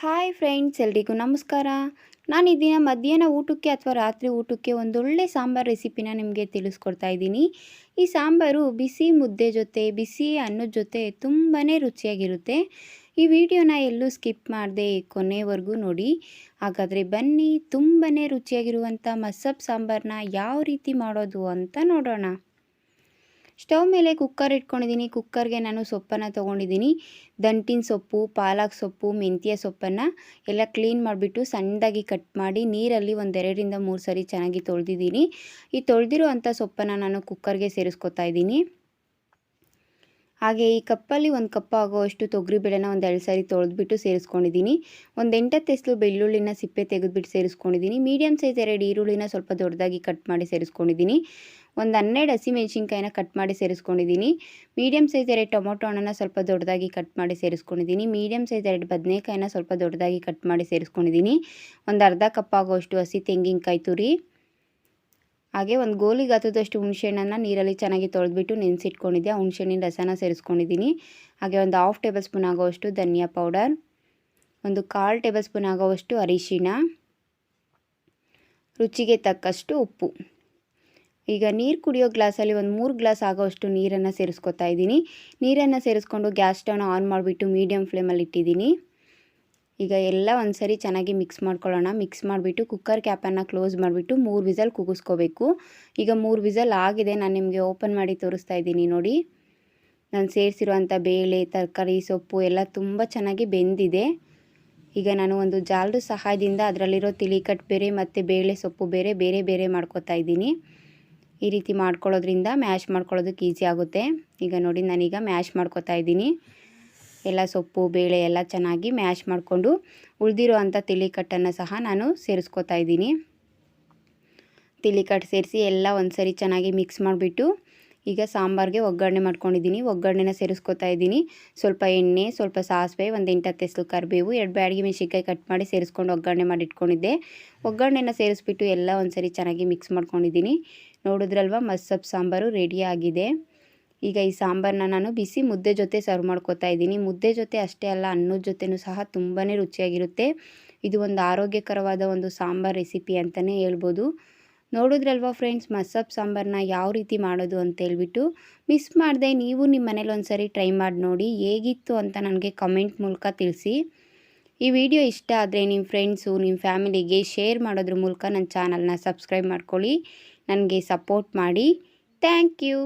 Hi friends, ಎಲ್ರಿಗೂ ನಮಸ್ಕಾರ. ನಾನು ಈ ದಿನ ಮಧ್ಯಾಹ್ನ ಊಟಕ್ಕೆ ಅಥವಾ ರಾತ್ರಿ ಊಟಕ್ಕೆ ಒಂದೊಳ್ಳೆ ಸಾಂಬಾರು ರೆಸಿಪಿನ ನಿಮಗೆ ತಿಳಿಸ್ಕೊಡ್ತಾ ಇದ್ದೀನಿ. ಈ ಸಾಂಬಾರು ಬಿಸಿ ಮುದ್ದೆ ಜೊತೆ, ಬಿಸಿ ಅನ್ನದ ಜೊತೆ ತುಂಬಾ ರುಚಿಯಾಗಿರುತ್ತೆ. ಈ ವಿಡಿಯೋನ ಎಲ್ಲೂ ಸ್ಕಿಪ್ ಮಾಡದೆ ಕೊನೆವರೆಗೂ ನೋಡಿ. ಹಾಗಾದರೆ ಬನ್ನಿ, ತುಂಬಾ ರುಚಿಯಾಗಿರುವಂಥ ಮಸ್ಸಪ್ಪು ಸಾಂಬಾರನ್ನ ಯಾವ ರೀತಿ ಮಾಡೋದು ಅಂತ ನೋಡೋಣ. ಸ್ಟವ್ ಮೇಲೆ ಕುಕ್ಕರ್ ಇಟ್ಕೊಂಡಿದ್ದೀನಿ. ಕುಕ್ಕರ್ಗೆ ನಾನು ಸೊಪ್ಪನ್ನು ತೊಗೊಂಡಿದ್ದೀನಿ. ದಂಟಿನ ಸೊಪ್ಪು, ಪಾಲಕ್ ಸೊಪ್ಪು, ಮೆಂತ್ಯ ಸೊಪ್ಪನ್ನು ಎಲ್ಲ ಕ್ಲೀನ್ ಮಾಡಿಬಿಟ್ಟು ಸಣ್ಣದಾಗಿ ಕಟ್ ಮಾಡಿ ನೀರಲ್ಲಿ ಒಂದು 2ರಿಂದ 3 ಸರಿ ಚೆನ್ನಾಗಿ ತೊಳೆದಿದ್ದೀನಿ. ಈ ತೊಳೆದಿರೋ ಅಂಥ ಸೊಪ್ಪನ್ನು ನಾನು ಕುಕ್ಕರ್ಗೆ ಸೇರಿಸ್ಕೊತಾ ಇದ್ದೀನಿ. ಹಾಗೆ ಈ ಕಪ್ಪಲ್ಲಿ 1 ಕಪ್ ಆಗೋವಷ್ಟು ತೊಗರಿಬೇಳೆನ ಒಂದು 2 ಸಾರಿ ತೊಳೆದ್ಬಿಟ್ಟು ಸೇರಿಸ್ಕೊಂಡಿದ್ದೀನಿ. ಒಂದು 8-10 ಎಸಳು ಬೆಳ್ಳುಳ್ಳಿನ ಸಿಪ್ಪೆ ತೆಗೆದುಬಿಟ್ಟು ಸೇರಿಸ್ಕೊಂಡಿದ್ದೀನಿ. ಮೀಡಿಯಮ್ ಸೈಜ್ 2 ಈರುಳ್ಳಿನ ಸ್ವಲ್ಪ ದೊಡ್ಡದಾಗಿ ಕಟ್ ಮಾಡಿ ಸೇರಿಸ್ಕೊಂಡಿದ್ದೀನಿ. ಒಂದು 12 ಹಸಿಮೆಣಸಿನ್ಕಾಯಿನ ಕಟ್ ಮಾಡಿ ಸೇರಿಸ್ಕೊಂಡಿದ್ದೀನಿ. ಮೀಡಿಯಮ್ ಸೈಜ್ 2 ಟೊಮೊಟೊ ಹಣ್ಣನ್ನು ಸ್ವಲ್ಪ ದೊಡ್ಡದಾಗಿ ಕಟ್ ಮಾಡಿ ಸೇರಿಸ್ಕೊಂಡಿದ್ದೀನಿ. ಮೀಡಿಯಮ್ ಸೈಜ್ 2 ಬದನೆಕಾಯಿನ ಸ್ವಲ್ಪ ದೊಡ್ಡದಾಗಿ ಕಟ್ ಮಾಡಿ ಸೇರಿಸ್ಕೊಂಡಿದ್ದೀನಿ. ಒಂದು ಅರ್ಧ ಕಪ್ ಆಗೋವಷ್ಟು ಹಸಿ ತೆಂಗಿನಕಾಯಿ ತುರಿ, ಹಾಗೆ ಒಂದು ಗೋಲಿ ಗಾತ್ರದಷ್ಟು ಹುಣಸೆಹಣ್ಣನ್ನು ನೀರಲ್ಲಿ ಚೆನ್ನಾಗಿ ತೊಳೆದ್ಬಿಟ್ಟು ನೆನೆಸಿಟ್ಕೊಂಡಿದ್ದೆ. ಆ ಹುಣಸೆಹಣ್ಣಿನ ರಸನ ಸೇರಿಸ್ಕೊಂಡಿದ್ದೀನಿ. ಹಾಗೆ ಒಂದು 1/2 ಟೇಬಲ್ ಸ್ಪೂನ್ ಆಗೋವಷ್ಟು ಧನಿಯಾ ಪೌಡರ್, ಒಂದು 1/4 ಟೇಬಲ್ ಸ್ಪೂನ್ ಆಗೋವಷ್ಟು ಅರಿಶಿಣ, ರುಚಿಗೆ ತಕ್ಕಷ್ಟು ಉಪ್ಪು. ಈಗ ನೀರು ಕುಡಿಯೋ ಗ್ಲಾಸಲ್ಲಿ ಒಂದು 3 ಗ್ಲಾಸ್ ಆಗೋವಷ್ಟು ನೀರನ್ನು ಸೇರಿಸ್ಕೊತಾ ಇದ್ದೀನಿ. ನೀರನ್ನು ಸೇರಿಸ್ಕೊಂಡು ಗ್ಯಾಸ್ ಸ್ಟವ್ನ ಆನ್ ಮಾಡಿಬಿಟ್ಟು ಮೀಡಿಯಮ್ ಫ್ಲೇಮಲ್ಲಿ ಇಟ್ಟಿದ್ದೀನಿ. ಈಗ ಎಲ್ಲ ಒಂದು ಸರಿ ಚೆನ್ನಾಗಿ ಮಿಕ್ಸ್ ಮಾಡ್ಕೊಳ್ಳೋಣ. ಮಿಕ್ಸ್ ಮಾಡಿಬಿಟ್ಟು ಕುಕ್ಕರ್ ಕ್ಯಾಪನ್ನು ಕ್ಲೋಸ್ ಮಾಡಿಬಿಟ್ಟು 3 ವಿಸಲ್ ಕೂಗಿಸ್ಕೋಬೇಕು. ಈಗ 3 ವಿಸಲ್ ಆಗಿದೆ. ನಾನು ನಿಮಗೆ ಓಪನ್ ಮಾಡಿ ತೋರಿಸ್ತಾ ಇದ್ದೀನಿ ನೋಡಿ. ನಾನು ಸೇರಿಸಿರುವಂಥ ಬೇಳೆ, ತರಕಾರಿ, ಸೊಪ್ಪು ಎಲ್ಲ ತುಂಬ ಚೆನ್ನಾಗಿ ಬೆಂದಿದೆ. ಈಗ ನಾನು ಒಂದು ಜಾಲದ ಸಹಾಯದಿಂದ ಅದರಲ್ಲಿರೋ ತಿಳಿಕಟ್ಟು ಬೇರೆ ಮತ್ತು ಬೇಳೆ ಸೊಪ್ಪು ಬೇರೆ ಬೇರೆ ಬೇರೆ ಮಾಡ್ಕೋತಾ ಇದ್ದೀನಿ. ಈ ರೀತಿ ಮಾಡ್ಕೊಳ್ಳೋದ್ರಿಂದ ಮ್ಯಾಶ್ ಮಾಡ್ಕೊಳ್ಳೋದಕ್ಕೆ ಈಸಿ ಆಗುತ್ತೆ. ಈಗ ನೋಡಿ, ನಾನೀಗ ಮ್ಯಾಶ್ ಮಾಡ್ಕೋತಾ ಇದ್ದೀನಿ. ಎಲ್ಲ ಸೊಪ್ಪು ಬೇಳೆ ಎಲ್ಲ ಚೆನ್ನಾಗಿ ಮ್ಯಾಶ್ ಮಾಡಿಕೊಂಡು ಉಳಿದಿರೋ ಅಂಥ ತಿಳಿಕಟ್ಟನ್ನು ಸಹ ನಾನು ಸೇರಿಸ್ಕೋತಾ ಇದ್ದೀನಿ. ತಿಳಿಕಟ್ಟು ಸೇರಿಸಿ ಎಲ್ಲ ಒಂದು ಸರಿ ಚೆನ್ನಾಗಿ ಮಿಕ್ಸ್ ಮಾಡಿಬಿಟ್ಟು ಈಗ ಸಾಂಬಾರಿಗೆ ಒಗ್ಗರಣೆ ಮಾಡ್ಕೊಂಡಿದ್ದೀನಿ. ಒಗ್ಗರಣೆನ ಸೇರಿಸ್ಕೋತಾ ಇದ್ದೀನಿ. ಸ್ವಲ್ಪ ಎಣ್ಣೆ, ಸ್ವಲ್ಪ ಸಾಸಿವೆ, ಒಂದು 8-10 ಎಸಳು ಕರಿಬೇವು, 2 ಬ್ಯಾಡಗಿ ಮೆಣಸಿನ್ಕಾಯಿ ಕಟ್ ಮಾಡಿ ಸೇರಿಸ್ಕೊಂಡು ಒಗ್ಗರಣೆ ಮಾಡಿ ಇಟ್ಕೊಂಡಿದ್ದೆ. ಒಗ್ಗರಣೆನ ಸೇರಿಸ್ಬಿಟ್ಟು ಎಲ್ಲ ಒಂದು ಸರಿ ಚೆನ್ನಾಗಿ ಮಿಕ್ಸ್ ಮಾಡ್ಕೊಂಡಿದ್ದೀನಿ. ನೋಡಿದ್ರಲ್ವ, ಮಸ್ಸಪ್ಪು ಸಾಂಬಾರು ರೆಡಿಯಾಗಿದೆ. ಈಗ ಈ ಸಾಂಬಾರನ್ನ ನಾನು ಬಿಸಿ ಮುದ್ದೆ ಜೊತೆ ಸರ್ವ್ ಮಾಡ್ಕೋತಾ ಇದ್ದೀನಿ. ಮುದ್ದೆ ಜೊತೆ ಅಷ್ಟೇ ಅಲ್ಲ, ಅನ್ನದ ಜೊತೆನೂ ಸಹ ತುಂಬಾ ರುಚಿಯಾಗಿರುತ್ತೆ. ಇದು ಒಂದು ಆರೋಗ್ಯಕರವಾದ ಒಂದು ಸಾಂಬಾರು ರೆಸಿಪಿ ಅಂತಲೇ ಹೇಳ್ಬೋದು. ನೋಡಿದ್ರಲ್ವ ಫ್ರೆಂಡ್ಸ್, ಮಸ್ಸಪ್ಪು ಸಾಂಬಾರನ್ನ ಯಾವ ರೀತಿ ಮಾಡೋದು ಅಂತೇಳ್ಬಿಟ್ಟು. ಮಿಸ್ ಮಾಡದೆ ನೀವು ನಿಮ್ಮ ಮನೇಲಿ ಒಂದು ಸರಿ ಟ್ರೈ ಮಾಡಿ ನೋಡಿ. ಹೇಗಿತ್ತು ಅಂತ ನನಗೆ ಕಮೆಂಟ್ ಮೂಲಕ ತಿಳಿಸಿ. ಈ ವಿಡಿಯೋ ಇಷ್ಟ ಆದರೆ ನಿಮ್ಮ ಫ್ರೆಂಡ್ಸು, ನಿಮ್ಮ ಫ್ಯಾಮಿಲಿಗೆ ಶೇರ್ ಮಾಡೋದ್ರ ಮೂಲಕ ನನ್ನ ಚಾನಲ್ನ ಸಬ್ಸ್ಕ್ರೈಬ್ ಮಾಡ್ಕೊಳ್ಳಿ. ನನಗೆ ಸಪೋರ್ಟ್ ಮಾಡಿ. Thank you.